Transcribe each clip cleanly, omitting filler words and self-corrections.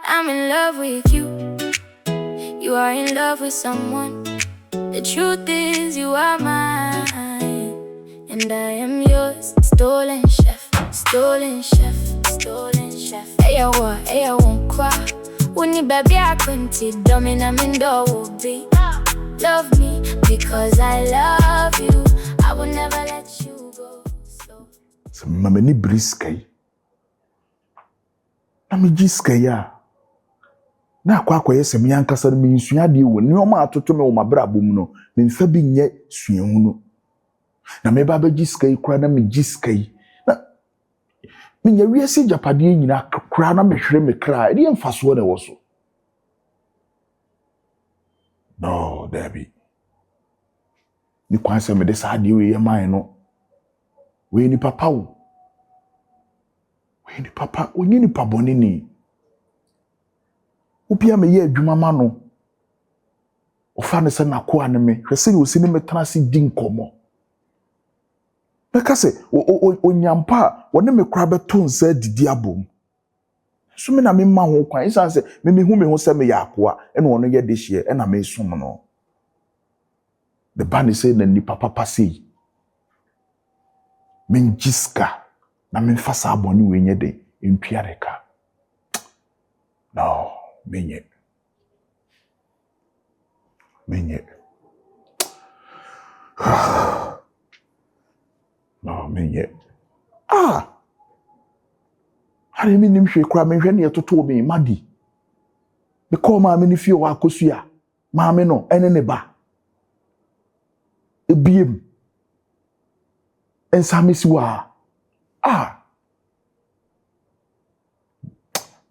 I'm in love with you. You are in love with someone. The truth is you are mine, and I am yours. Stolen chef, stolen chef, stolen chef. Hey, I won't cry. When you baby, I couldn't dominant will be. Love me because I love you. I will never let you go. So mama ni briskai. Na me giskai ya. Na kwa yese me yankasa no me nsua de wo ni o ma atoto me wo mabrabo mu no me mfa bi nye sua hu no. Na me ba giskai kura na me giskai. Na me nya wiase japade nyina kura na me hwere me kra. E de mfaso na wo so. No, Debbie. Ni kwanse me de sa de we yeman no. We ni papa wo. We ni papa, onye ni pabone ni. Upia me ye adwuma ma no. Ofa ne se nakoa ne me. Hwese ni osi ni metana si di nkomo. Beka se onyampa wone me kura beto nsa didi abom. So me na me ma ho kwan. Isa se me hu se me yakoa ene wono ye de hie ena me som no. The band say na ni papa pase. Men jiska na men fasa aboni we nye de ntwiareka. No, menye. No, menye. Hari mi nim hwe kura me hwe ne toto me Maddie. Me call ma me ni fie wa akosua. Ma me no ene ne ba. Ebiem. Ensamisi wa.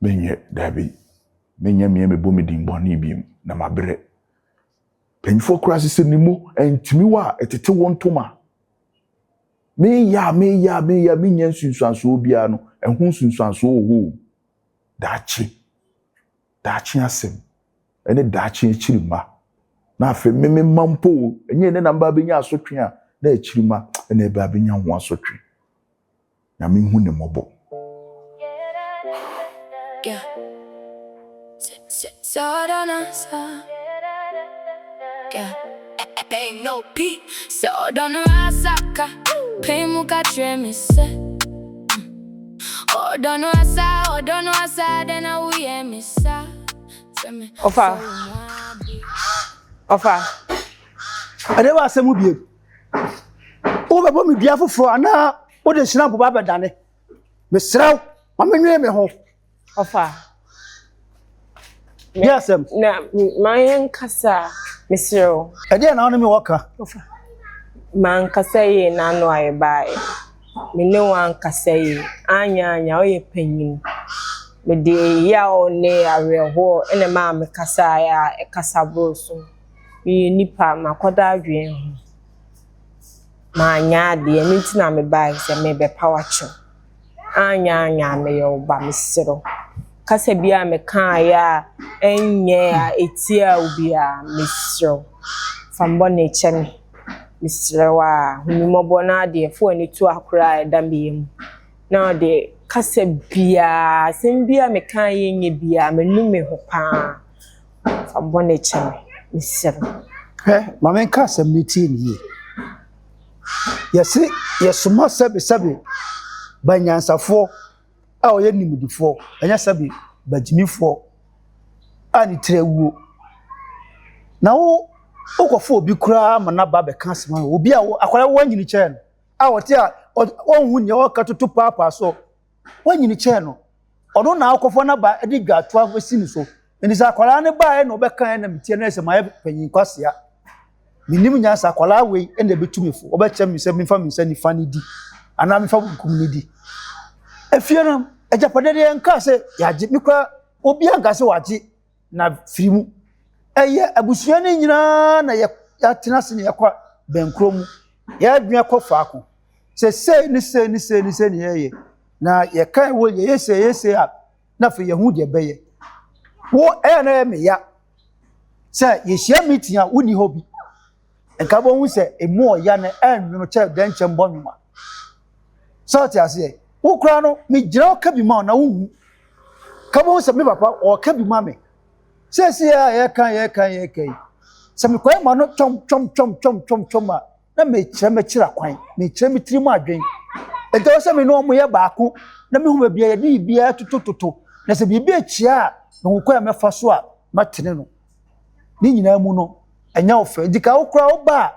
Menye Dabi. Menye me bomi dimboni biem na mabre. Penfo krasi se nimu entimi wa etete wontoma. Me ya minye sunsuanso bia no ehun sunsuanso oho. Dachi asem. Ene dachi echirima. Na afe me mampo enye ne namba benya asotwe a na echirima ene ba benya ho asotwe. Na me hu ne mobo. Yeah. So don't yeah. Ain't no P. So don't rasaka. Pay muka tremi se. Oh don't asa. Then I we emisa. Ofa. Ade wa asemu bie. O bebo mi bia foforo ana o de sina boba bedane. Me sraw, ma menwe me ho. Ofa. Yes, na my kasa Mr. Ade na ono me waka. Ofa. Man kasa ye na no aye bai. Me ne wan kasa ye anya o ye panyin. Me de ya o ne areho ene ma me kasa ya e kasa broso. Me nipa makoda adwen ho. Ma anya de me ntina me bai se me be power cho. Anya me yo ba Mr. Kasa bia me kan ya enye a etia ubia Mr. Fambo ne chemi Mr. wa hunimobo na de fo ani tu akura edambiem na de kasa bia sembia me kan yenye bia menume ho pa fambo ne chemi Mr. Mama kasa mniti ni yesuma sabe banyansafo a oye nimudifo anya sabi bajimifo ani trewu na wo okofo obi kura mana ba be kansema obi a akwara wanyini che no a wote a onhu nye okatoto papa so wanyini che no odo na akofo na ba edi dwato afosini so eni sa akwara ne ba na obekan na mtie na ese ma panyin kwasea minim nya sa akwara we ende betumifo obechem mi se mi fa mi se ni fani di ana mi fa bukum ni di efiena ejapade de nka se yaje mikwa obi anka se waje na firimu eye abusua ne nyina na ya tena se ne yakwa benkrom ya adwua kofa ako se ni ye na ye kan wo ye se a na fe ye hu de beye wo na me ya se ye hia meeting a woni hobi enka bo hu se emu oya na enwo che den chembo nwuma so ti ase wo kura no me gira ka bi ma na wo Come on, some papa or can be mammy. Says ya can. Some quiet man not chum. Na me chira kwan me chira me tiri mu adwen e do se me no mo ye baako na me hu ba bia ye bia tutututu na se bibia chia na wo kwa me fa so a matene no ni nyina mu no enya ofa dika wo kra wo ba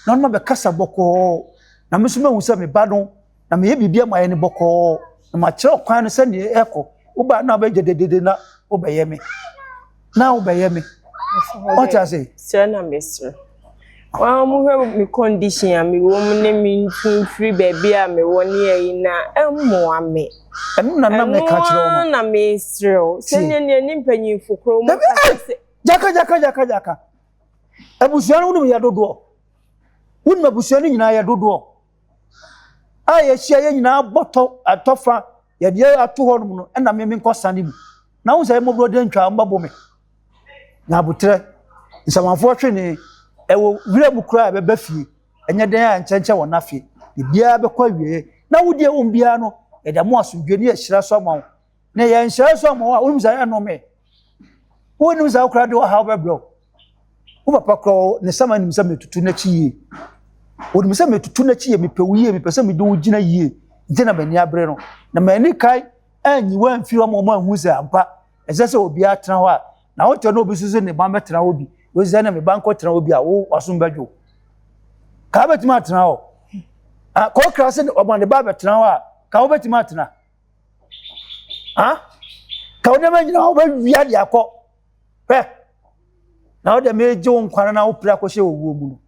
na no be kasa boko na me so mahu se me ba no na me ye bibia ma ye ne boko na ma chira kwan no se ne eko wo ba na ba gededede na wo be ye me na wo be ye me what I say sir na mister wa mu hwe me condition a me wo mu ne me free baby a me wo ne yi na emo ame enu na me ka kire wo na me israel senya ne ni mpanyimfo kro mu jaka abusuan wo ya dodo won abusuan nyina ya dodo a ya hia ya nyina boto atofa ya de ato ho no na me nkosane mu na wo say mo bro de ntwa mbabo me na abutre nsamanfo hwe ne ewo wira mu kura be bafie enye den a nkyɛnkyɛ wɔ nafie bia be kwa wie na wodie wo bia no e da mo asomdwe ne ahyira so ma wo na ye nhyira so ma wo a wonum za no me wonum za kura de wo ha bebro wo papa kro ne sama nim sa metutu na chie wonum sa metutu na chie mepɛwie mepɛsɛ me de wo gina yie nti na bani abre no na mani kai anyi wa mfiri mo mo ahu za ampa ɛsɛ sɛ obi atena hɔ a na wo tɔ no obi susu ne ba metena obi wo zana me banko tena obi a wo wasom badwo ka betima atena ho a ko krase ne oban de ba betena ho a ka wo betima atena ka wo ne ma nyina wo ba wia de akọ na wo de meje wo nkwana na wo pra ko hye wo mu no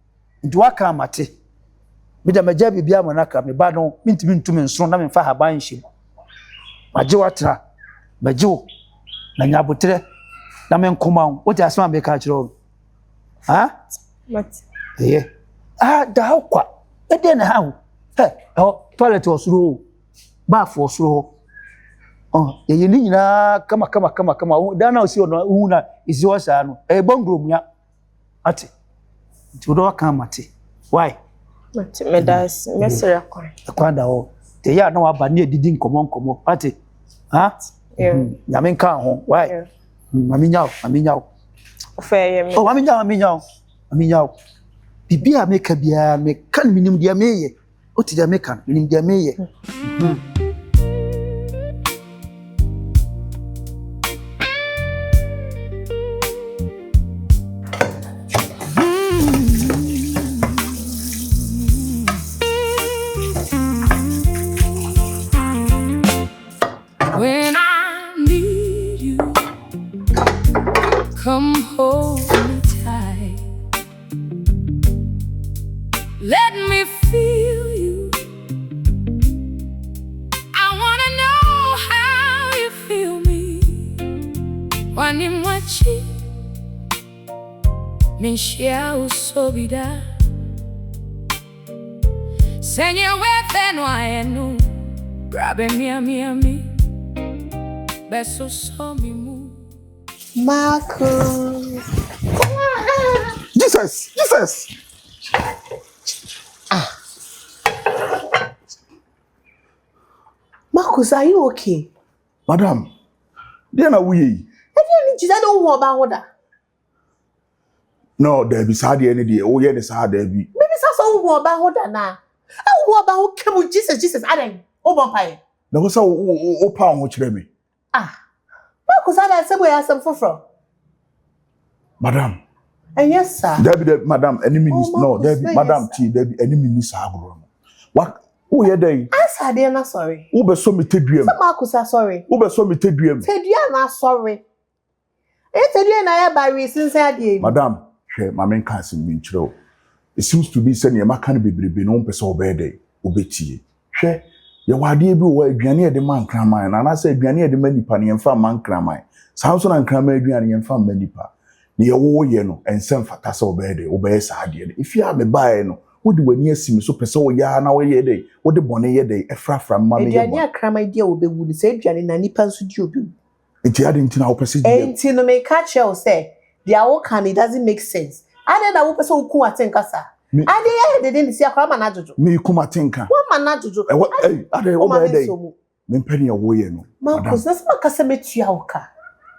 nti waka amate bi da magya bibia manaka me ba no mintimi ntumi nso na me fa haban hye magye watra magye wo na nyabotre na me nkoma wo ti asema be ka kire wo Mat. Yeah. Da kwa. E de na ha. Toilet osuro. Bath osuro. Ye ni nyina kama. Da na osi ono hu na isi o sa no. Bongrom ya. Ati. Ti do ka mate. Why? Mat me das mesra kwa. Kwa da ho. Te ya na wa ba na edidi nkomo. Ati. Yeah. Ya men kan ho. Why? Yeah. Mami nyaw. Ofeye me. Oh, mami nyaw. Bibia meka bia me kan minim dia meye. O ti dia meka minim dia meye. When I need you, come hold me tight. Let me feel you. I wanna know how you feel me. Wanimwachi Mishia usobida Senye wefe no ayenu Grabe mi Beso so mi mu Marcus. Jesus. Marcus, are you okay? Madam, they na we. Have you Jesus don't want about that? No, there be sad any day. Oh yeah, the sad there be. Maybe so want about that now. I want about come with Jesus. I don't. Oh, vampire. There was a pound which me. Marcus, I said we are some for. Madam. And yes, sir. There be the madam enemy no, there be madam T, there be enemy ni sabro. What? Oh yeah, there. Answer they not sorry. Who be so me teduem? So Marcus are sorry. Who be so me teduem? Teduem not sorry. Teduem na ya by since I did. Madam, she my men can see me chiro. It seems to be saying ma kan bebrebe no pese obede obetie. She ye wade bi wo aduane e de man kraman na na say aduane e de manipa ne yemfa man kraman. Samso na kraman aduane yemfa manipa. Ne ye wo ye no ensem fata se obede obeye sa ade. If you have me buy no wodi wani asimi so pese wo ya na wo ye dey wodi bone ye dey efrafra ma me ye. Aduane kraman dia obewu ni say aduane na nipa nso di obewu. Enti ade ntina wo pese di. Enti no make catch you say their work and it doesn't make sense. Ade na wo pese wo ku atenka sa. Ade ye de den si akwa ma na jojo. Me kuma tenka. Wo ma na jojo. Ade wo be dey. Mempeni ya woye no. Marcus, that's my customer tuauka.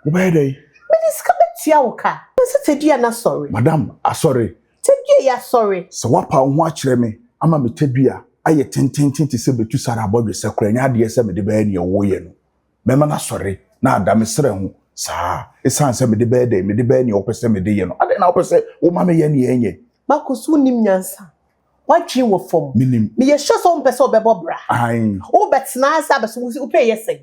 Ubede. Mediska tuauka. Say you na sorry. Madam, sorry. Tell you sorry. So wapa ho akire me ama me tedua aye tententin te se betu sara abodwe sekora nya de se me de ba ne woye no. Mema na sorry na adam sere ho saa esan se me de ba de me de ba ne opese me de ye no. Ade na opese wo ma me ye ne enye. Marcus unim nyansa. What dream wo form? Minim. Me ye sure some person obebo bra. Ayin. Wo betna sa beso wo pay yesen.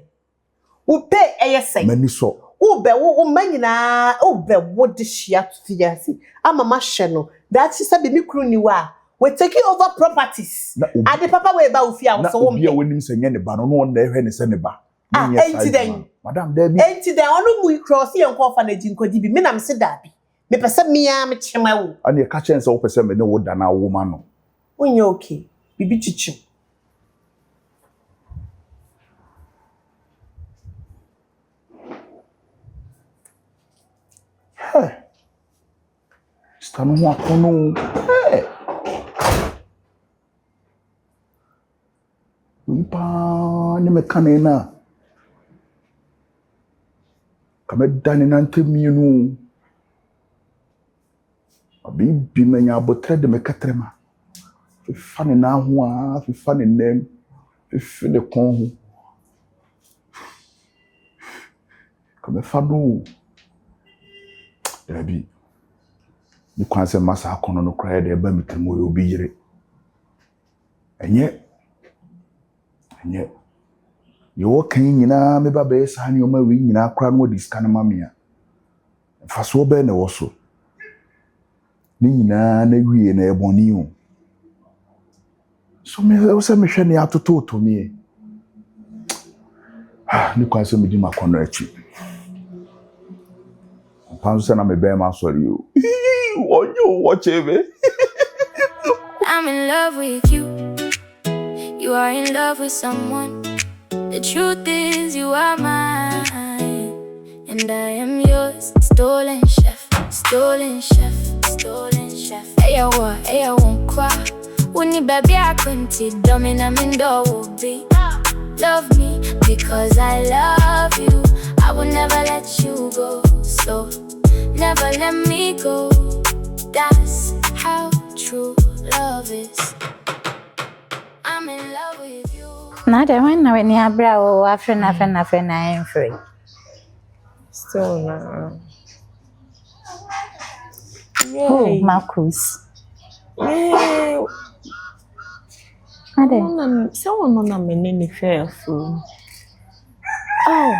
Wo pay yesen. Mani so. Wo be wo manyina wo be wo de hia to fiase. Ama ma hye no. That is be me kru ni wa. We taking over properties. Ade papa we ba ofia wo so wo me. Na obi a wonim se nye ne ba no no na ehwe ne se ne ba. Enti den. Madam Debbie. Enti den onu mu cross ye nko fa na jinkodi bi. Me na me se da bi. Me pese me ya me chema wo. Ani ka chen se wo pese me ne wo da na wo ma no. Onye okay. Bibi chichu. Hey. Stanu ho akono. Hey. Wipa ni me kanena. Kame dani nante mienu. Abi bi menya abotre de me katrema. Fane na ho a, fane nem. Fane kon ho. Kame fado. Debi. Ni kwanse masa akono no kra de ba mitimo yo bi yire. Enye yo kan nyina me ba be sa ni o ma wi nyina kra no diska na mamia. Faso be na wo so. Ni nyina na wie na eboni o. So me o se me hwe ne atoto to me. Ni kwanse me di makono achi. Panso na me be ma sorry o. What you watch me? I'm in love with you. You are in love with someone. The truth is you are mine, and I am yours. Stolen chef, stolen chef, stolen chef. Hey, I won't cry. When you baby, I couldn't see. Domina mindo will be. Love me because I love you. I will never let you go. So never let me go. That's how true love is. I'm in love with you. Nada, when I when you bra after I am free. Still now. Oh, Marcus. Yeah. Nada. Someone on me name fearful. Oh,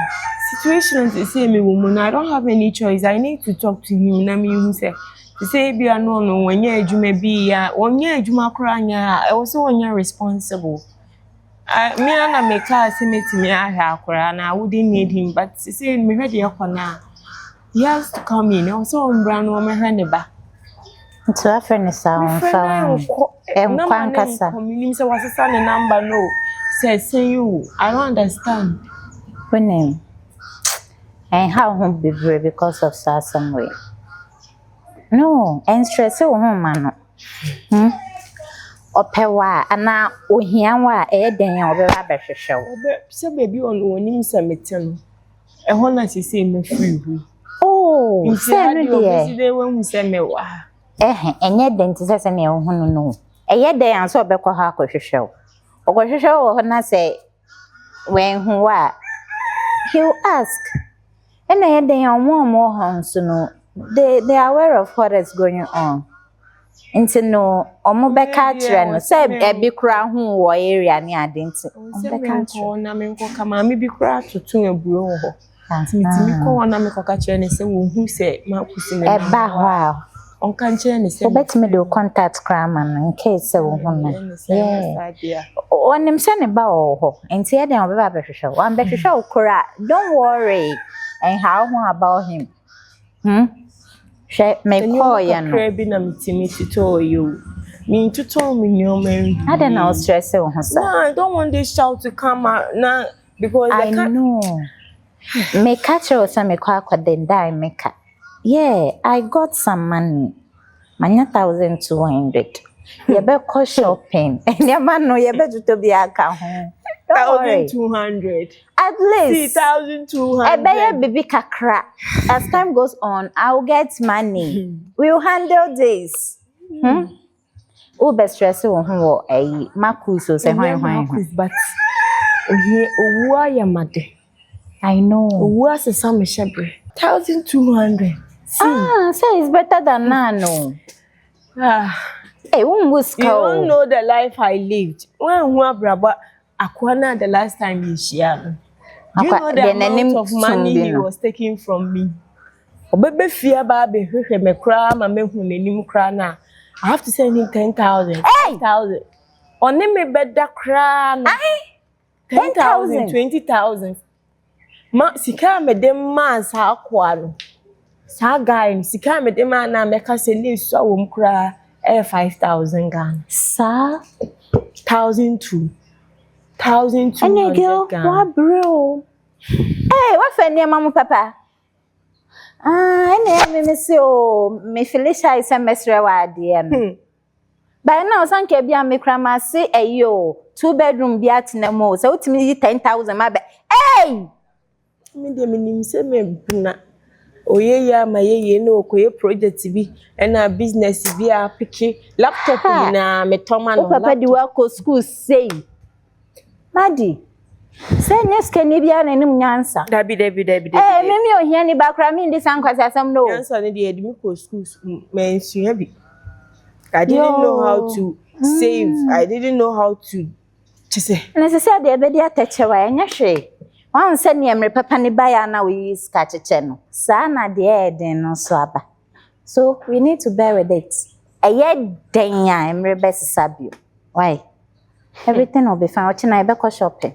situation is say me woman. I don't have any choice. I need to talk to him. Na me who say. Say be no when you adwuma bi ya onye adwuma kora anya I was onye responsible. Me na make car say metimi ahwa akora na I wouldn't need him but say me hwe de yakona he has to come in. Also ombra no me hwe ne ba. To a friend sound found Kwankasa. Communicate say wasesa ne number no. Say you I don't understand. When name and how home be brave because of some way. No, and stress o man no. Opewa ana ohia wa e den ya obeba behwehwew. Se baby on onim se metem. E ho na sisi me free hu. Oh, say no dey. Sisi dey wen hu se me wa. Enye den ti se na e hu no. Eye den an so obekọ ha akọhwehwew. Okọhwehwew wo na say when hu wa he will ask. And eye den ya omo hanso no. They are aware of what is going on. Into no omobeka kire no say ebi kura hu wo area ni ade nti omobeka kire na me nko kama me bi kura tutun eburo ho mitimi ko na me koka kire ne se wo hu se ma kusi ne eba ho a onka kire ne se obetime do contact crama no in case wo hu no yeah onim se ne ba ho nti e den obeba behwehwe wan behwehwe kura don't worry and how about him she me call ya no bi na mitimi tito you me tito me nyoma I don't know stress o ho sa no I don't want this child to come out now because I know me catch you some me kwa den die make yeah I got some money manya 1,200 you be go shopping and your man no you be to be aka ho Don't worry. 1,200. At least. 3,200. Baby kakra. As time goes on, I'll get money. We'll handle this. Oh, best stress on a Marcus or say, but why am I know. What's a summer shepherd? 1,200. Say it's better than nano. Hey, you don't know the life I lived. When braba Akwana the last time you shared. Do you know the amount of money he was taking from me? Obebe fear baby me cry ma me hu nenim cry na. I have to send him 10,000. 5,000. On me better cry na. 10,000, 20,000. Ma sika me dem man sa akwa no. Sa guy sika me dem na meka se ni so awom kra 5,000 Ghana. Sa 1,200. 1,200 Ghana. What bro? Hey, what for near mama papa? Me say oh, me Felicia is a mesra wa ade. By now sanke bia me krama say ayo 2-bedroom bia tenamo. So utimi 10,000 ma be. Hey! Me de minim se me na oye ya ma ye no okoye project bi na business bi a piki laptop bi na me toma no papa di work school say Maddie say next can bia na nim nyansa dabi me ohia ni bakra me ndi sankwasa asam no nyansa ne de edimi ko school me nsua bi I didn't know how to save. I didn't know how to say necessary de be dia techewa enya hwe. Wan se ne emre papa ne baya na we use kacheche no. Sa na de eden no so aba. So we need to bear with it. Eye den ya emre besisabio. Why? Everything will be fine. Ochina ebe ko shopping.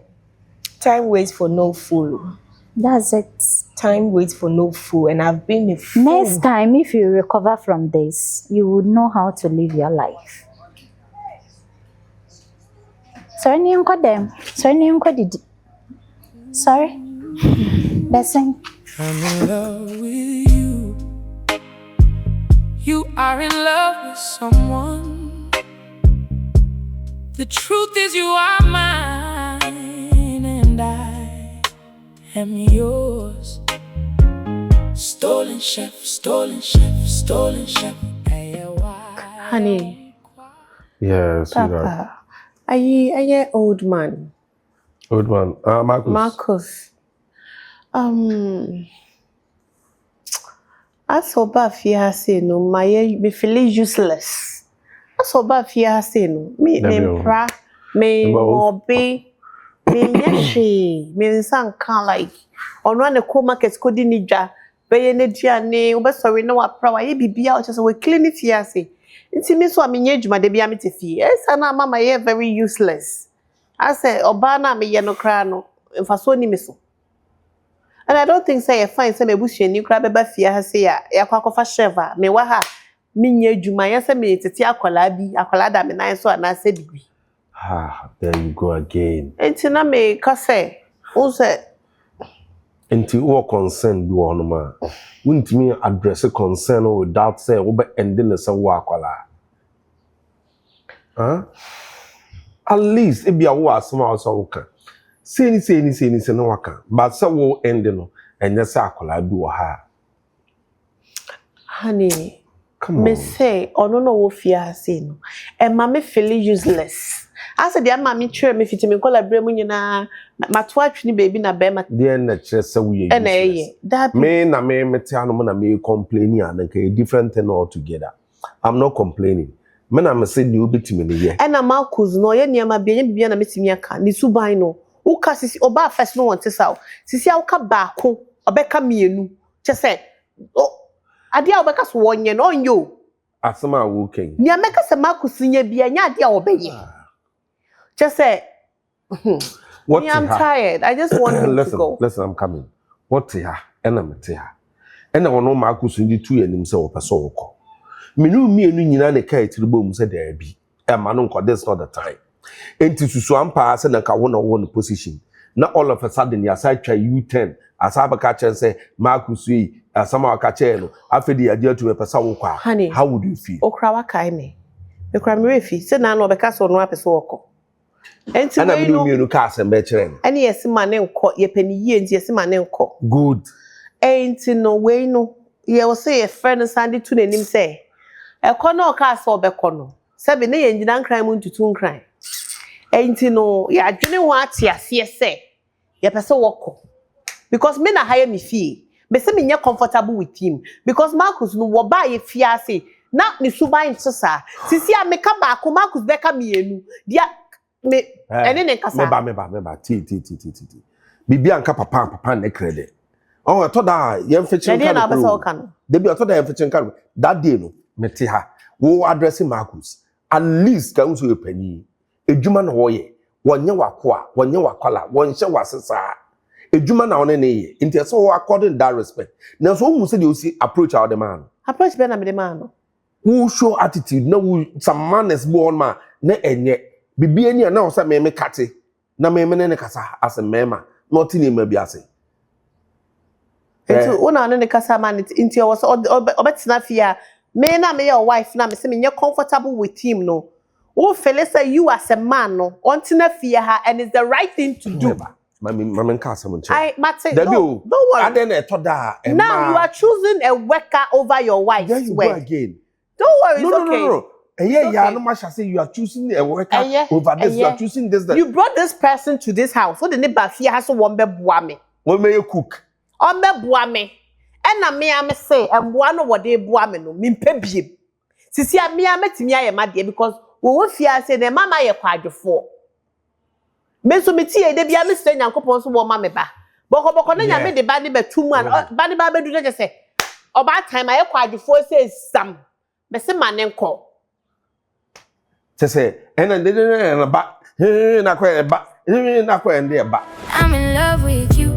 Time waits for no fool. That's it. Time waits for no fool, and I've been a fool. Next time, if you recover from this, you would know how to live your life. Sorry, Nyanko them. Sorry, Nyanko did. Sorry. Blessing. I'm in love with you. You are in love with someone. The truth is you are mine and I am yours. Stolen chef, stolen chef, stolen chef. Honey. Yes, Papa. Are you old man? Old man. Marcus. As oba fia say no, me feel useless. As oba fia say no, me pra, me mobe, me nyashi, me nsanka like. Ono na ko market ko di nidwa, be ye ne duane, oba sorry na wa pra wa ye bibia o chese we clean it here say. Nti me so amenye adwuma de bia me te fie. Esa na mama ye very useless. I say oba na me ye no kra no, mfaso ni me so. And I don't think say you find say me bushie ni kra beba fie ha say ya kwakofa sheva me wa ha menye adwuma ye say me tete akola bi akola da me nan so na say degree. There you go again. Enti na me ka say o say enti wo concern bi wo no ma wuntimi address concern without say wo be ending the say wo akola. At least if you are small so okay. Say no waka. But so wo end no and just akola bi wo ha. Honey, come on. Me say ono no wo fia say no. E ma me feel useless. I said the ma me try me fit me kola bre mu nyina mato atwini baby na be ma. There na chere say we useless. Na eye. Me na me te anu na me complaining and a different thing altogether. I'm not complaining. Me na me say the obetimi ne ye. Na Marcus no ye niam bia bibia na metimi aka ni suban no. Uka sisi oba first no want saw. Sisi uka baako obeka mienu. Che say ade a obeka so wonye no onyo. Asema wo ken. Ni ameka se Marcus nya bia nya ade a obeye. Che say I'm tired. I just want him to go. Listen, I'm coming. What here? And I'm here. And I want no Marcus in the 2 and himself a so call. Me no mienu nyina ne kai tiribom say there be. E ma no that's not the time. Enti susu ampa say na ka won position. Na all of a sudden ya side try U10 asaba ka chen say Marcus yi asama ka chen no afedi ade atu me pesa wo kwa. How would you feel? Okra wa kai me. Me kra me refi say na no be ka so no apese wo ko. Enti ana we me no mi no ka asem be kire no ene yesi ma ne nkọ ye pani yie enti yesi ma ne nkọ good enti no we no ye wo say ye friend Sunday to nanim say ekọ no ka so obekọ no se be ne ye nyina nkran mu ntutu nkran enti no ya adwene ho ate ase se ye pese wokọ because me na hire me fee me say me nye comfortable with him because Marcus no wo ba ye fie ase na ne suban nsesa sisi a me ka ba ko Marcus beka mienu dia me ene ne kasa me ba ti bibi anka papa na krede oh to da ye mfechi nka na besa oka no de bi to da ye mfechi nka that day no me te ha wo address Marcus at least ka unso ye pani edwuma na wo ye wonye wakoa wonye wakwala wonhye wasesa edwuma na one ne ye nti so according that respect na so hu se de osi approach our the man approach be na me the man no who show attitude na who some manners born man na enye bibi ani na o se me kate na me ne kasa as mema not in ma bi ase enti una ne kasa man nti o so obetina fia me na me your wife na me say me nye comfortable with him no o feel say you as a man no ontina fia ha and it's the right thing to do Mama cast some I Mate, don't worry. I then to da Now you are choosing a worker over your wife. There you go again. Don't worry, it's okay. No. Yeah, no matter say you are choosing a worker over this. You are choosing this. You brought this person to this house. So the neighbor fear has one be boame. What may you cook? On be boame. And me am say and one what they boame no mimpe biem. Sisi a me am timi aye ma de because we won fear say the mama ye kwadwofo. Me so me tie de bia me say Nyankopon so wo ma me ba. Boko na nya me de ba ne betum an ba ne ba bedu je say oba time aye kwadwofo say sam. Me se ma ne nko. Say and then ba na kwa ba na kwa ende ba. I'm in love with you.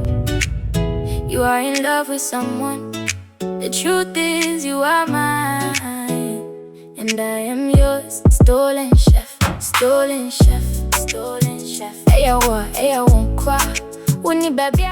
You are in love with someone. The truth is you are mine and I am yours. Stolen chef, stolen chef, stolen chef. Hey, I won't cry. When you baby